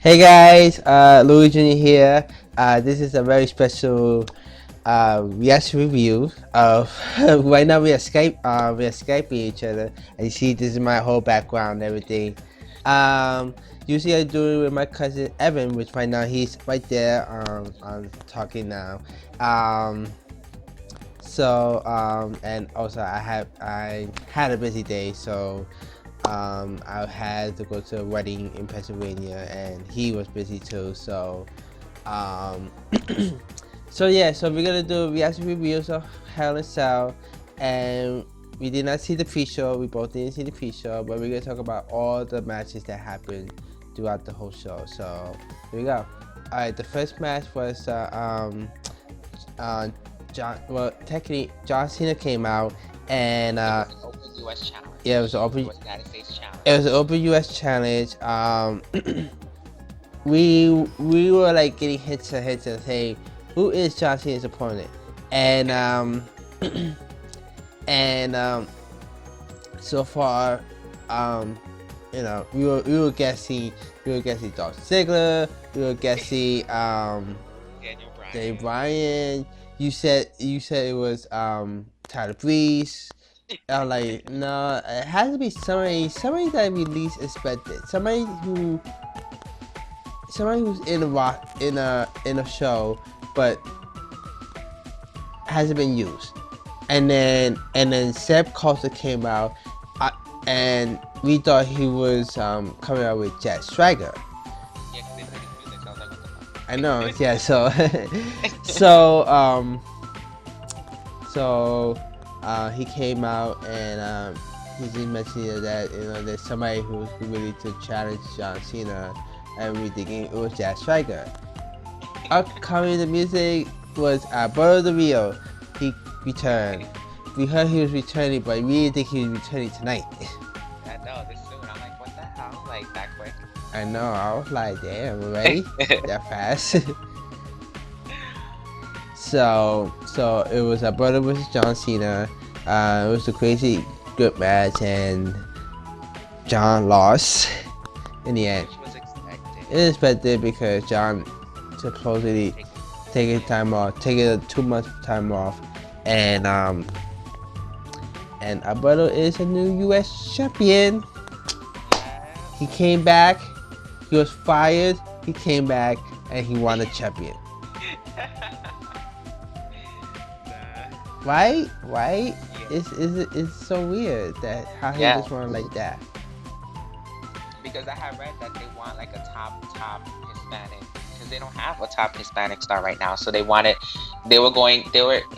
Hey guys, Louis Jr. here. This is a very special reaction review of right now we are Skyping each other, and you see this is my whole background and everything. Usually I do it with my cousin Evan, which right now he's right there. I'm talking now. Um, and also I had a busy day, so I had to go to a wedding in Pennsylvania, and he was busy too. So, um, so yeah. So we're gonna do reaction reviews of Hell in Cell, and we did not see the pre-show. We both didn't see the pre-show, but we're gonna talk about all the matches that happened throughout the whole show. So here we go. All right, the first match was technically John Cena came out, and Open US challenge. yeah, it was an open. It was United States challenge. It was an open US challenge. We were like getting hits and saying, who is John Cena's opponent? And and so far, we were guessing Dolph Ziggler, we were guessing Daniel Bryan. You said it was Tyler Breeze. I'm like, no, it has to be somebody that we least expected. Somebody who's in a show, but hasn't been used. And then Seb Coulter came out, and we thought he was coming out with Jack Swagger. Yeah, 'cause they played his music, so I was like, what the fuck? I know, yeah. So he came out, and he just mentioned that there's somebody who's ready to challenge John Cena, and we thinking it was Jack Swagger. Upcoming the music was Alberto Del Rio. He returned. We heard he was returning, but we didn't think he was returning tonight. I know, this soon. I'm like, what the hell? Like, that quick? I know. I was like, damn, already that fast. So it was Alberto versus John Cena. It was a crazy good match, and John lost in the end. Which was expected. It is expected because John supposedly taking a 2 month time off, and Alberto is a new US champion. He came back, he was fired, he came back, and he won the champion. Right? Yeah. It's so weird that how he just won like that. Because I had read that they want like a top Hispanic, because they don't have a top Hispanic star right now. So it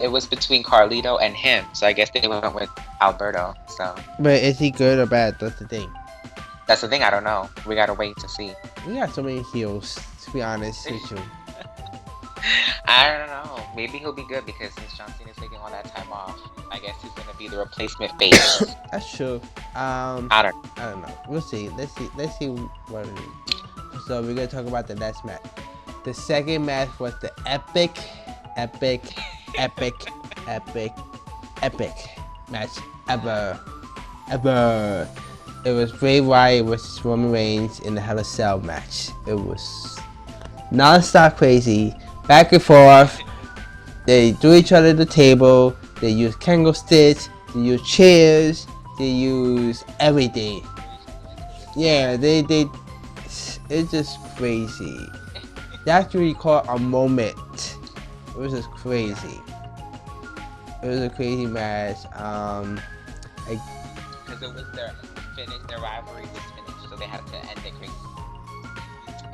was between Carlito and him. So I guess they went with Alberto. So. But is he good or bad? That's the thing. That's the thing. I don't know. We gotta wait to see. We got so many heels, to be honest with you. I don't know. Maybe he'll be good because since John Cena's taking all that time off, I guess he's gonna be the replacement face. That's true. I don't know. We'll see. Let's see what it is. So we're gonna talk about the next match. The second match was the epic match ever. It was Bray Wyatt versus Roman Reigns in the Hell in a Cell match. It was non-stop crazy, back and forth. They do each other at the table. They use Kango sticks. They use chairs. They use everything. Yeah, it's just crazy. That's what you call a moment. It was just crazy. It was a crazy match. Because it was their rivalry was finished, so they had to end it quickly.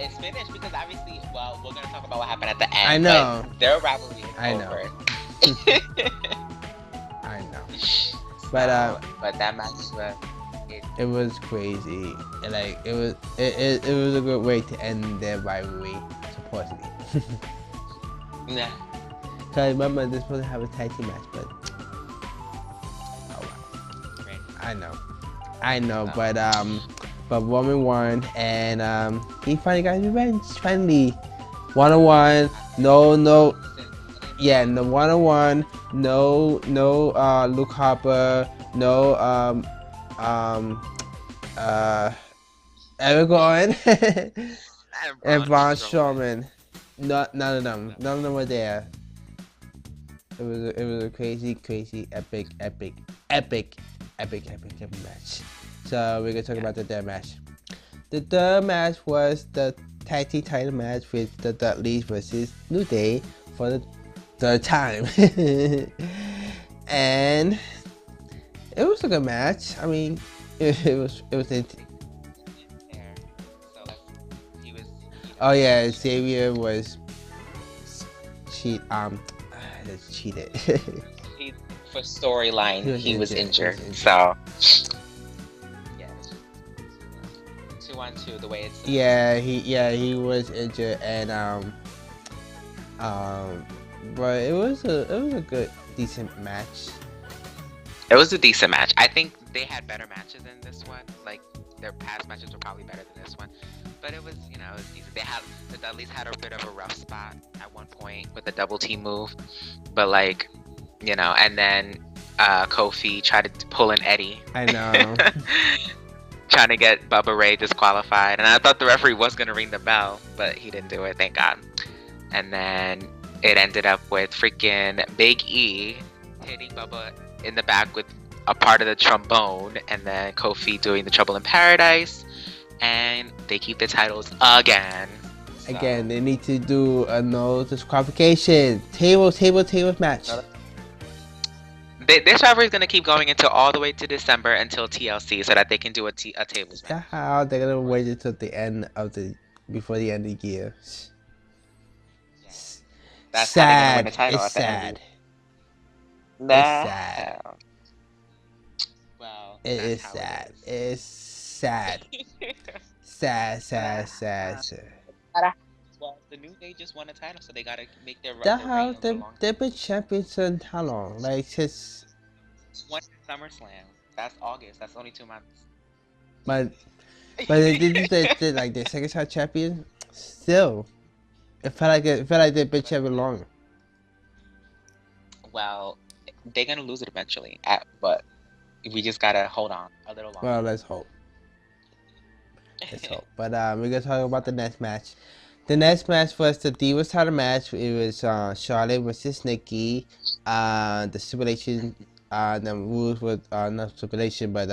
It's finished because obviously, well, we're gonna talk about what happened at the end. I know. But their rivalry is over. I know. But that match it was crazy. And like it was a good way to end their rivalry, supposedly. Yeah. Cause remember they're supposed to have a tag team match, but oh well. Right. I know, but Roman won, and he finally got his revenge. Finally, 1-on-1, no, yeah, no 1-on-1, no Luke Harper, no Eric Owen. and Braun Braun Strowman. Strowman. None of them. So, None of them were there. It was a crazy, epic match. So we're gonna talk about the third match. The third match was the tag team title match with the Dudleys versus New Day for the third time. And it was a good match. I mean, it was there. So he was. oh yeah, Xavier was cheated. He, for storyline, he was injured. He was injured. So yeah, 2-on-2 the way it's. He was injured and but it was a good decent match. It was a decent match. I think they had better matches than this one. Like their past matches were probably better than this one. But it was, it was decent. The Dudleys had a bit of a rough spot at one point with the double team move. But like, and then Kofi tried to pull in Eddie. I know. Trying to get Bubba Ray disqualified. And I thought the referee was going to ring the bell, but he didn't do it, thank God. And then it ended up with freaking Big E hitting Bubba in the back with a part of the trombone, and then Kofi doing the Trouble in Paradise, and they keep the titles again. So. Again, they need to do a no disqualification table match. This rivalry is going to keep going until all the way to December until TLC, so that they can do a tables match. That's how they're gonna wait until the end of before the end of the year. Yes. That's sad. How they're gonna win the title It's at the sad. end. It's sad. Well, It is sad. It's sad. sad. Well, the New Day just won a title, so they gotta make their They've been champions since how long? Like since SummerSlam. That's August. That's only 2 months. But they did like their second time champion. Still, it felt like they've been champion longer. Well, they're gonna lose it eventually. But we just gotta hold on a little longer. Well, let's hope. But we're gonna talk about the next match. The next match was the Divas title match. It was Charlotte versus Nikki. The stipulation, the rules were not stipulation, but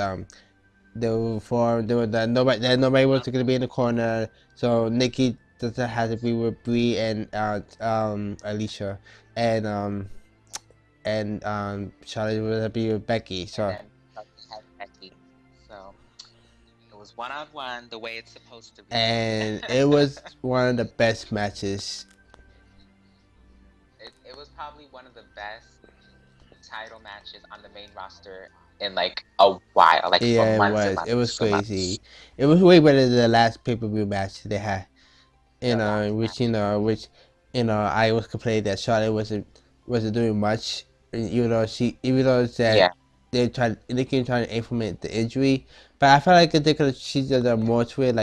nobody was gonna be in the corner. So Nikki doesn't have to be with Brie and Alicia, and Charlotte will be with Becky. So. It was 1-on-1 the way it's supposed to be. And it was one of the best matches. It was probably one of the best title matches on the main roster in like a while. Like Yeah, for months and it was months. crazy. It was way better than the last pay-per-view match they had. Which I was complaining that Charlotte wasn't doing much. Even though they trying to implement the injury, but I felt like she did more to it,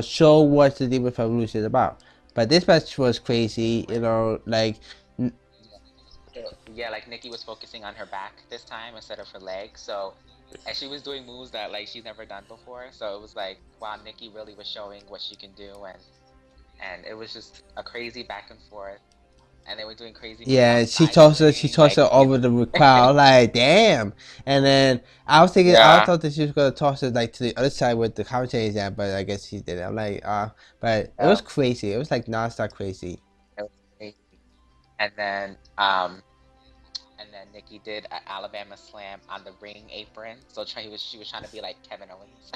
show what the Divas Revolution is about. But this match was crazy, like. Yeah, like Nikki was focusing on her back this time instead of her legs, and she was doing moves that like she's never done before. So it was like, wow, Nikki really was showing what she can do, and it was just a crazy back and forth. And they were doing crazy. Yeah, she tossed her over the crowd, like damn. And then I was thinking, I thought that she was gonna toss it like to the other side with the commentators at, but I guess she didn't. I'm like, but it was crazy. It was like nonstop crazy. It was crazy. And then Nikki did an Alabama slam on the ring apron. So she was trying to be like Kevin Owens.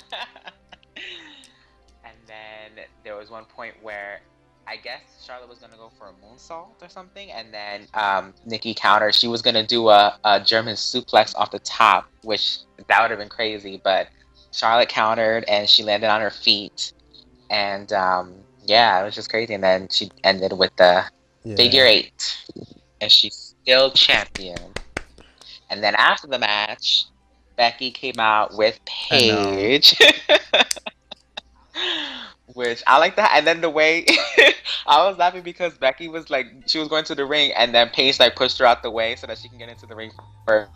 And then there was one point where I guess Charlotte was gonna go for a moonsault or something, and then Nikki countered. She was gonna do a German suplex off the top, which that would have been crazy, but Charlotte countered and she landed on her feet, and it was just crazy. And then she ended with the figure 8, and she's still champion. And then after the match, Becky came out with Paige. Which I like that, and then the way I was laughing because Becky was like, she was going to the ring, and then Paige like pushed her out the way so that she can get into the ring first.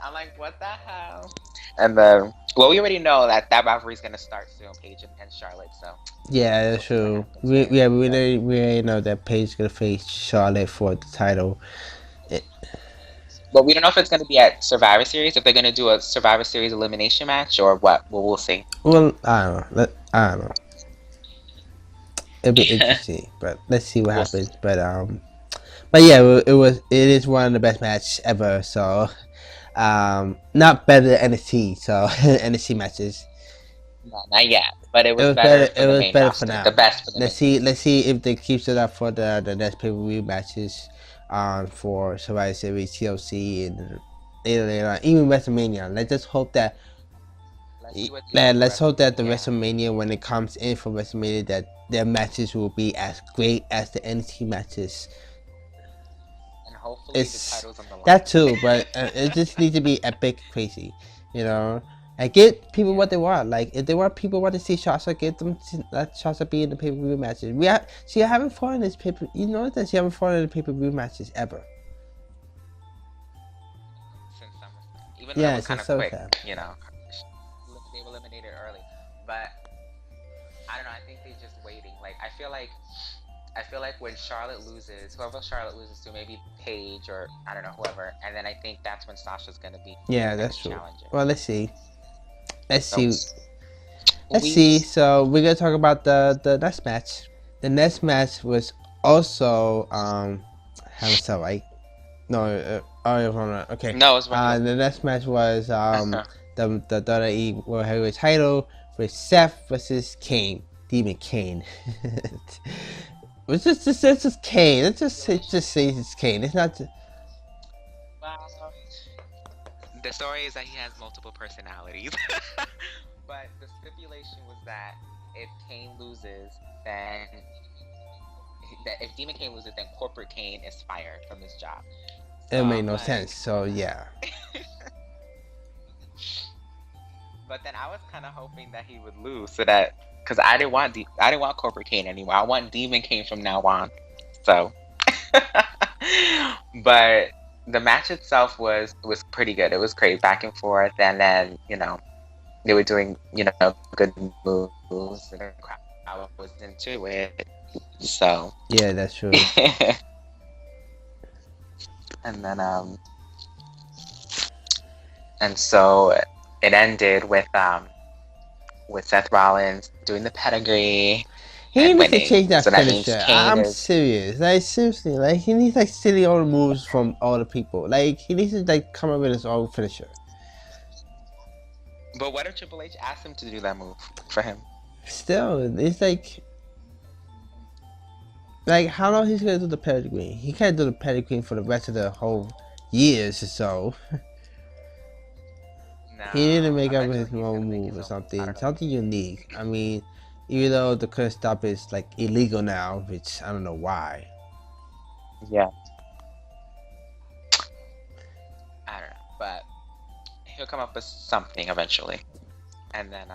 I'm like, what the hell? And then Well, we already know that rivalry is gonna start soon, Paige and Charlotte. So Yeah, that's we'll see what true. happens there. But We already know that Paige gonna face Charlotte for the title. It, but we don't know if it's gonna be at Survivor Series, if they're gonna do a Survivor Series elimination match or what. Well, we'll see. well, I don't know. I don't know. It'll be interesting, but let's see what We'll see. happens. But yeah, it is one of the best matches ever. So, not better than NXT. So NXT matches. No, not yet, but it It was was better. better It for the was main better for roster. The now. best for the main roster. Let's see if they keeps it up for the next pay per view matches, for Survivor Series, TLC, and later on, even WrestleMania. Let's just hope that. Let's see what they do for Let's hope that the WrestleMania. WrestleMania, when it comes in for WrestleMania, that their matches will be as great as the NXT matches. And hopefully the It's titles on the line. that too, but it just needs to be epic, crazy, you know. And get people what they want. Like if they want people want to see Sasha, get them to let Sasha be in the pay per view matches. She haven't fought in this paper. You know that she haven't fought in the pay per view matches ever. Since SummerSlam. Even though Yeah, it was kind since of quick, SummerSlam. you know. They were eliminated early. But I don't know, I think they're just waiting. Like I feel like when Charlotte loses, whoever Charlotte loses to, maybe Paige or I don't know, whoever, and then I think that's when Sasha's gonna be Yeah, that's true. challenger. Well, let's see. Let's So, see. Let's see. So we're gonna talk about the next match. The next match was also Hell in a Cell, right? No, okay. No, it's regular. The next match was the WWE World Heavyweight Title with Seth versus Kane, Demon Kane. It's just Kane. It just says it's Kane. It's not. Well, the story is that he has multiple personalities. But the stipulation was that if Kane loses, then if Demon Kane loses, then Corporate Kane is fired from his job. It made no sense. So yeah. But then I was kind of hoping that he would lose, so that because I didn't want Corporate Kane anymore. I want Demon Kane from now on. So, but the match itself was pretty good. It was great, back and forth, and then they were doing good moves, and the crowd was into it. So yeah, that's true. And then and so it ended with Seth Rollins doing the pedigree. He needs to winning. change that So that means finisher. Kane I'm is- serious. Like seriously, like he needs like silly old moves from all the people. Like he needs to like come up with his own finisher. But what if Triple H asked him to do that move for him? Still, it's like how long he's gonna do the pedigree? He can't do the pedigree for the rest of the whole years or so. No, He need to make up eventually his he's gonna own make move his or own- I something, don't know. something unique. I mean, even though the current stop is like illegal now, which I don't know why. Yeah. I don't know, but he'll come up with something eventually. And then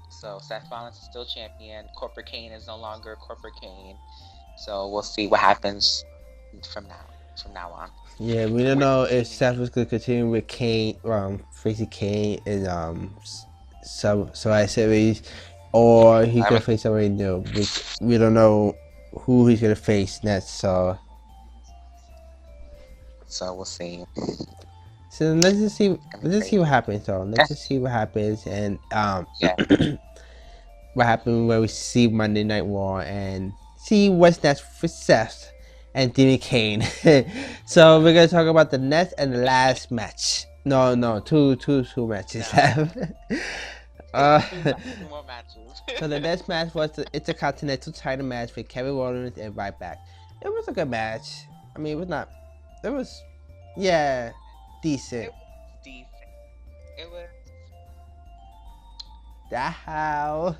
so Seth Rollins is still champion. Corporate Kane is no longer Corporate Kane. So we'll see what happens from now on. Yeah, we don't know if Seth was gonna continue with Kane, facing Kane in Survivor Series, or he's gonna face somebody new. Which we don't know who he's gonna face next. So we'll see. So let's just see what happens. So let's just see what happens, and Yeah. what happened when we see Monday Night Raw and see what's next for Seth and Demon Kane. So we're gonna talk about the next and the last match. No, two matches left. Two more matches. So the next match was the Intercontinental title match with Kevin Owens and Ryback. It was a good match. I mean, it was not. It was, yeah, decent. Decent. It was. How?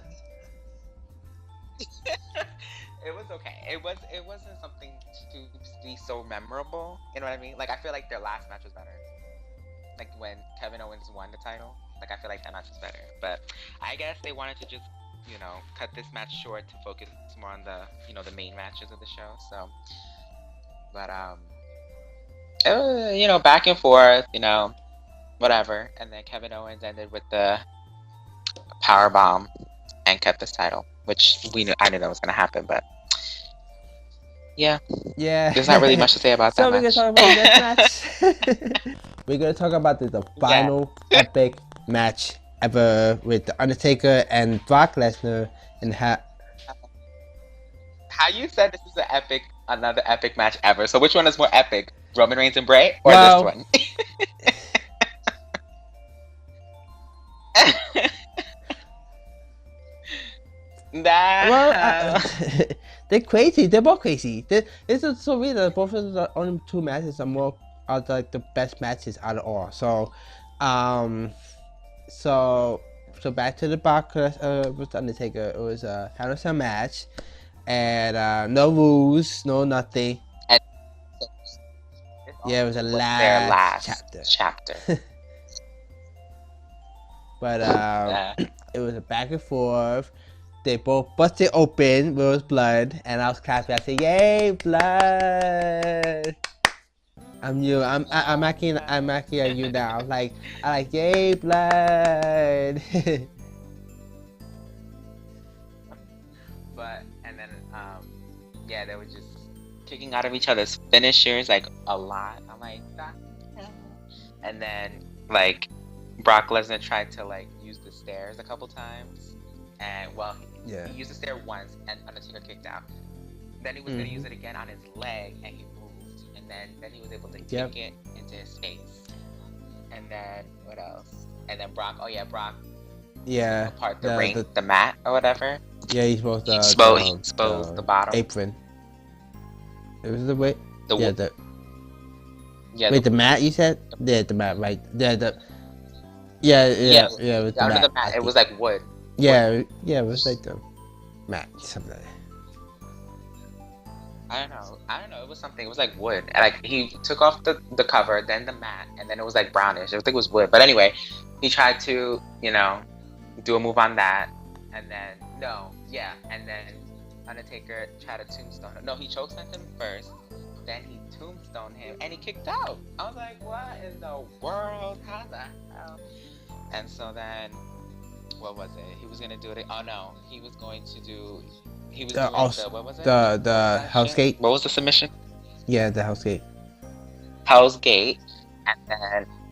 It was okay. It wasn't something to be so memorable. You know what I mean? Like I feel like their last match was better. Like when Kevin Owens won the title. Like I feel like that match was better. But I guess they wanted to just, cut this match short to focus more on the, the main matches of the show. So, but back and forth. whatever. And then Kevin Owens ended with the power bomb and kept his title, which I knew that was gonna happen, but yeah, Yeah. there's not really much to say about So that we're gonna match. talk about this match. We're gonna talk about the final epic match ever with the Undertaker and Brock Lesnar and How you said this is another epic match ever. So which one is more epic, Roman Reigns and Bray, or this one? Well, they're crazy. They're both crazy. It's so weird that both of the only two matches are like the best matches out of all. So, so back to the Brock with the Undertaker. It was a Hell in a Cell match, and no rules, no nothing. And yeah, it was their last chapter. But it was a back and forth. They both busted open. There was blood, and I was clapping. I said, "Yay, blood!" I'm acting at you now. I like, "Yay, blood!" But and then yeah, they were just kicking out of each other's finishers like a lot. I'm like, that. And then like Brock Lesnar tried to like use the stairs a couple times, and he used the stair once, and Undertaker kicked out. Then he was gonna use it again on his leg, and he moved, and then he was able to kick it into his face. And then what else? And then Brock. Oh yeah, Brock. Yeah. Apart the ring, the mat or whatever. Yeah, he exposed the bottom apron. It was the way. Yeah. Wait, the mat you said? Yeah, the mat, right? Yeah, It was the mat. The mat. It was like wood. Yeah, it was like the mat, something like that. I don't know. It was something. It was like wood. And like he took off the cover, then the mat, and then it was like brownish. I think it was wood. But anyway, he tried to, do a move on that, and then and then Undertaker tried to tombstone him. No, he chokeslammed him first, then he tombstoned him, and he kicked out. I was like, what in the world? How the hell? And so then, what was it? He was gonna do it. Oh no, he was going to do. He was doing what was it? The Hell's Gate. What was the submission? Yeah, the Hell's Gate. Hell's Gate,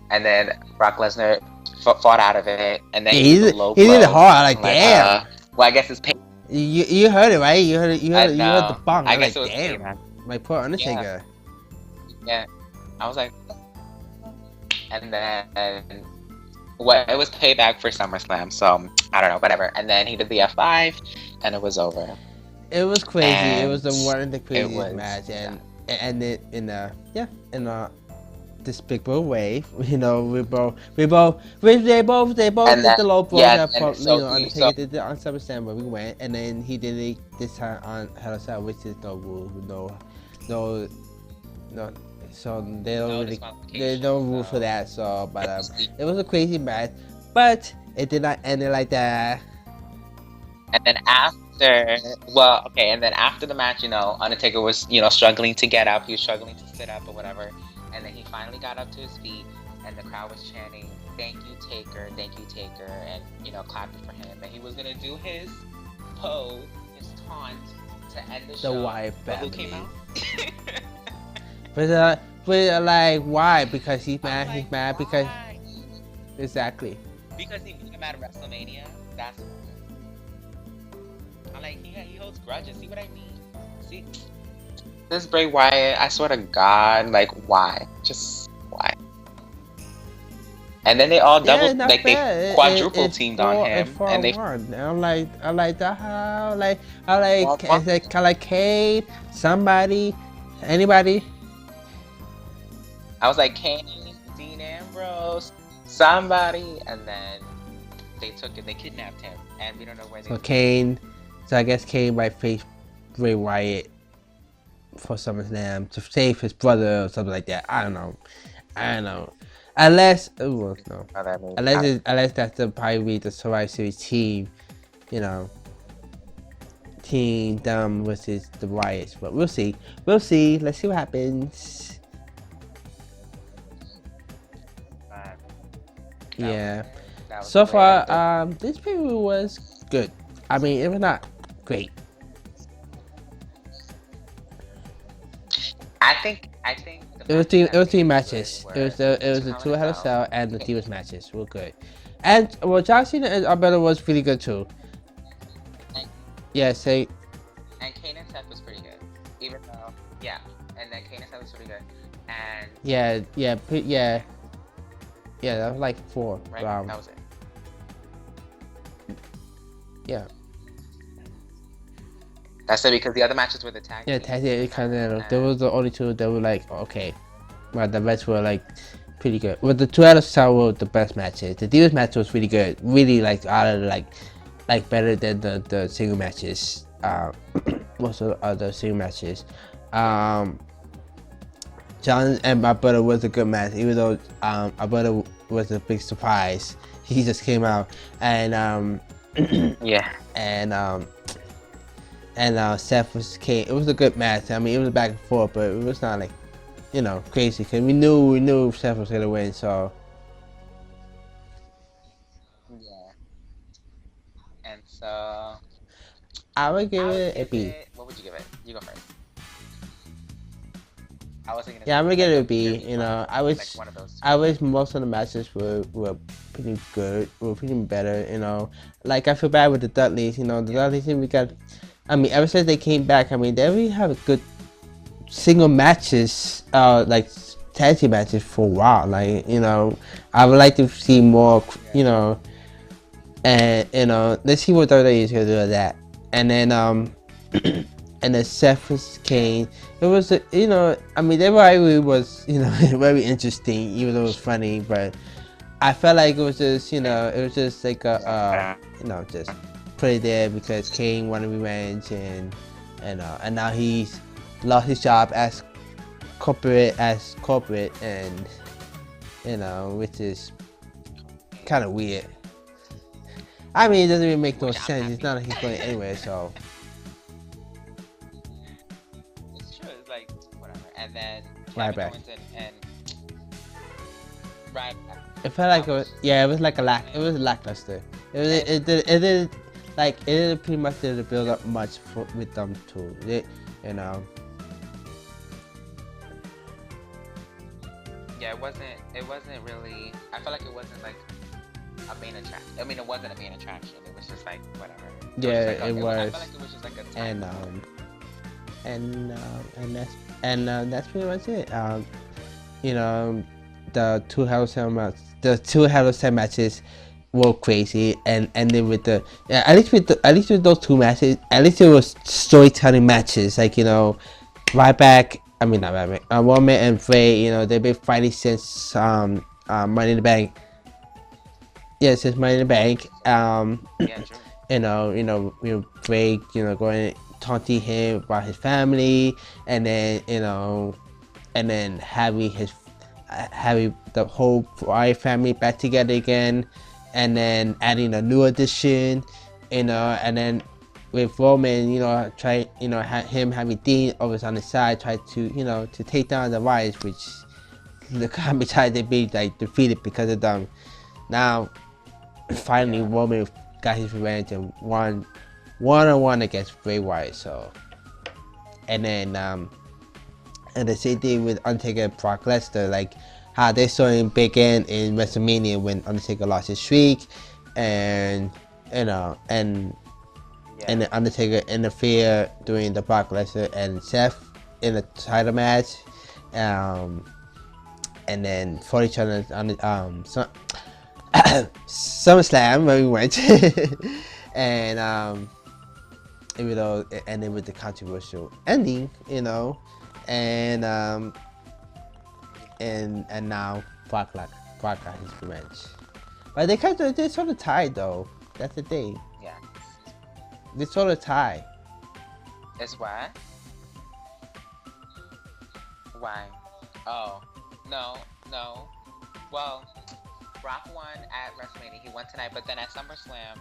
and then Brock Lesnar fought out of it, and then he did it hard. Like damn. Well, I guess it's pain. You heard it, right? You heard the bong. I guess like, it was damn. Pain, my poor Undertaker. Yeah. I was like, and then it was payback for SummerSlam, so I don't know, whatever. And then he did the F5, and it was over. It was crazy. It was one of the craziest match, and it ended in a despicable way. They both did the low blow. Undertaker did it on SummerSlam where we went, and then he did it this time on Hell in a Cell, which is no rules, no. So there's no rules for that. So, but it was a crazy match, but it did not end it like that. And then after the match, Undertaker was, struggling to get up. He was struggling to sit up or whatever. And then he finally got up to his feet, and the crowd was chanting, "Thank you, Taker, and clapping for him." And he was gonna do his pose, his taunt to end the show. The Wyatt family. Who came out? but like why? Because he's mad. He's mad because exactly. Because he beat him at WrestleMania. That's why. I'm like he holds grudges. See what I mean? See. This Bray Wyatt, I swear to God, like why? Just why? And then they all they quadruple teamed on him, and they. I like that. I like Kane. Somebody, anybody. I was like Kane, Dean Ambrose, somebody, and then they took it. They kidnapped him, and we don't know where they. So I guess Kane might face Bray Wyatt for SummerSlam to save his brother or something like that. I don't know. Unless unless that's probably the Survivor Series team, Team Dumb versus the Wyatts. But we'll see. Let's see what happens. Yeah. That was So the way it far, ended. this preview was good. I mean, it was not great. I think the It was matches that three made it good matches. were It was two the Hell in two a Hell in a Cell. Cell and the Divas matches were good. And well, John Cena and Alberto was really good too. And, Yeah, say and Kane and Seth was pretty good. Even though, yeah. And then Kane and Seth was pretty good. And yeah. That was like 4. right, that was it. Yeah. That's it because the other matches were the tag. Yeah, team, Tag Team Continental. There was the only two that were like okay, but the rest were like pretty good. But the two out of Cell were the best matches. The Divas match was really good. Really like out of like better than the single matches. Most of the other single matches. John and my brother was a good match, even though my brother was a big surprise. He just came out and Yeah. and Seth was came. It was a good match. I mean, it was back and forth, but it was not like crazy because we knew Seth was gonna win. So Yeah. And so I would give I would it a give B. it. What would you give it? You go first. I was thinking. Yeah, I'm gonna give it a B. your B You know, plus, I wish like one of those two. I wish most of the matches were pretty good, were pretty better. You know, like I feel bad with the Dudleys. You know, the Dudleys we got. I mean, ever since they came back, I mean, they really have a good single matches, like tag team matches for a while. Like I would like to see more. And let's see what WWE is gonna do with that. And then and then Seth was Kane. It was I mean, their rivalry was very interesting, even though it was funny. But I felt like it was just it was just like a just put it there because Kane wanted revenge and now he's lost his job as corporate and which is kind of weird. I mean, it doesn't really make no sense. It's not like he's going anywhere, so. It's true. It's like whatever. And then Right Kevin back. Owens and right back. It felt like it was like it was lackluster. It didn't pretty much didn't build up much with them too. Yeah, it wasn't really. I felt like it wasn't like a main attraction. I mean, it wasn't a main attraction. It was just like whatever. Yeah, I it was. felt like it was just like a time. And that's pretty much it. The two Hell in a Cell matches were crazy, and then with at least with those two matches, at least it was storytelling matches. Like Ryback. I mean not Ryback. Roman and Frey. They've been fighting since Money in the Bank. Yeah, since Money in the Bank. Yeah, true. Frey. Going taunting him about his family, and then and then having the whole Fry family back together again, and then adding a new addition, and then with Roman, try him having Dean always on the side, try to to take down the Wyatts, which the comic tried to be like defeated because of them. Now, finally, Roman got his revenge and won one-on-one against Bray Wyatt. So, and then and the same thing with Undertaker and Brock Lesnar, like how they saw him big in WrestleMania when Undertaker lost his streak, and and then Undertaker interfered during the Brock Lesnar and Seth in a title match, and then fought each other on the SummerSlam where we went, and even though it ended with the controversial ending, and now Brock got his revenge, but they sort of tied though. That's the thing. Yeah. They sort of tie. It's why? Why? Oh, no. Well, Brock won at WrestleMania. He won tonight, but then at SummerSlam,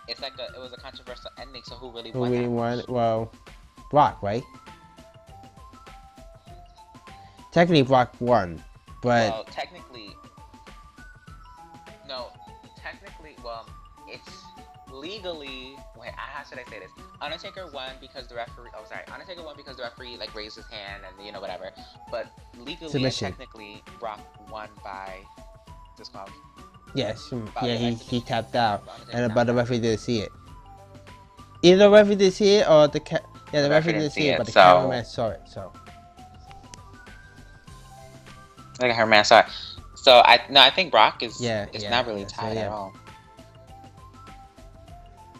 it was a controversial ending. So who really won? Who really won? Well, Brock, right? Technically, Brock won, but well, technically, well, it's legally. Wait, how should I say this? Undertaker won because the referee. Oh, sorry. Undertaker won because the referee like raised his hand and whatever. But legally Submission. and technically, Brock won by disqualification. Yes, By he tapped out, Undertaker but the tapped out. referee didn't see it. Either the referee didn't see it or the referee didn't see it, but the cameraman saw it. So. Like her man saw it. So I think Brock is not really tied so, at all.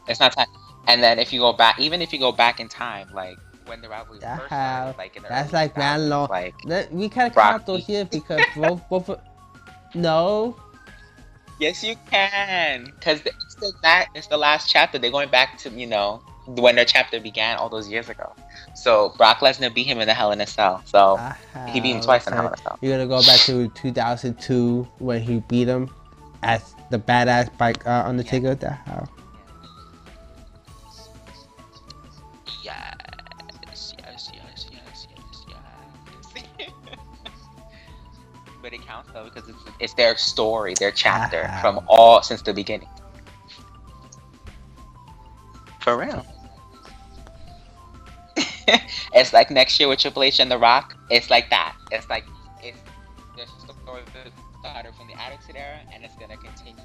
It's not tied. And then if you go back, even if you go back in time, like when the rivalry first started, like in the that's early like man 2000s, long. like We can't Brock count those years because both. No. Yes, you can, because it's the last chapter. They're going back to when their chapter began all those years ago. So Brock Lesnar beat him in the Hell in a Cell. So he beat him twice in Hell in a Cell. You're gonna go back to 2002 when he beat him as the badass bike Undertaker. The hell. Yes. But it counts though because it's their story, their chapter from all since the beginning. For real. It's like next year with Triple H and The Rock. It's like that. It's like it's the story started from the Attitude Era, and it's gonna continue.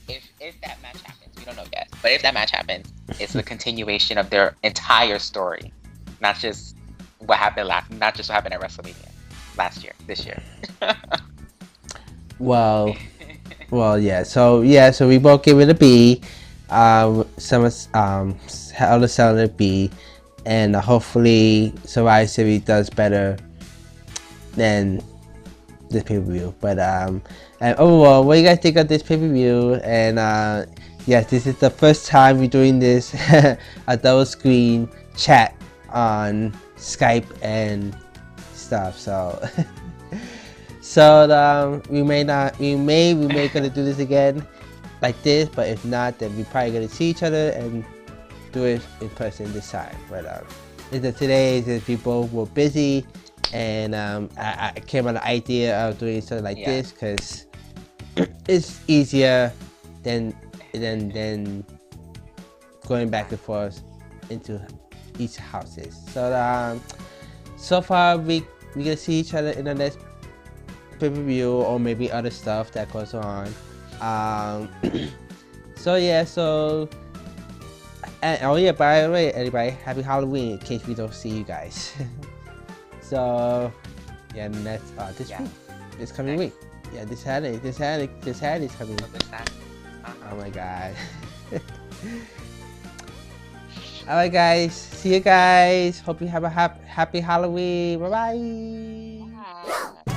If that match happens, we don't know yet. But if that match happens, it's the continuation of their entire story, not just what happened not just what happened at WrestleMania last year, this year. well, yeah. So we both give it a B. Some others selling it a B, and hopefully Survivor Series does better than this pay-per-view. But and overall, what do you guys think of this pay-per-view? And yes, this is the first time we're doing this a double screen chat on Skype and stuff. So we may gonna do this again like this, but if not, then we're probably gonna see each other and do it in person this time. But today we both were busy, and I came on the idea of doing something like this because it's easier than going back and forth into each houses. So far we gonna see each other in the next pay-per-view or maybe other stuff that goes on. And oh yeah, by the way, everybody, happy Halloween in case we don't see you guys. So yeah, next this coming week. Yeah, this Saturday is coming. Oh my god. Alright guys, see you guys. Hope you have a happy Halloween. Bye bye.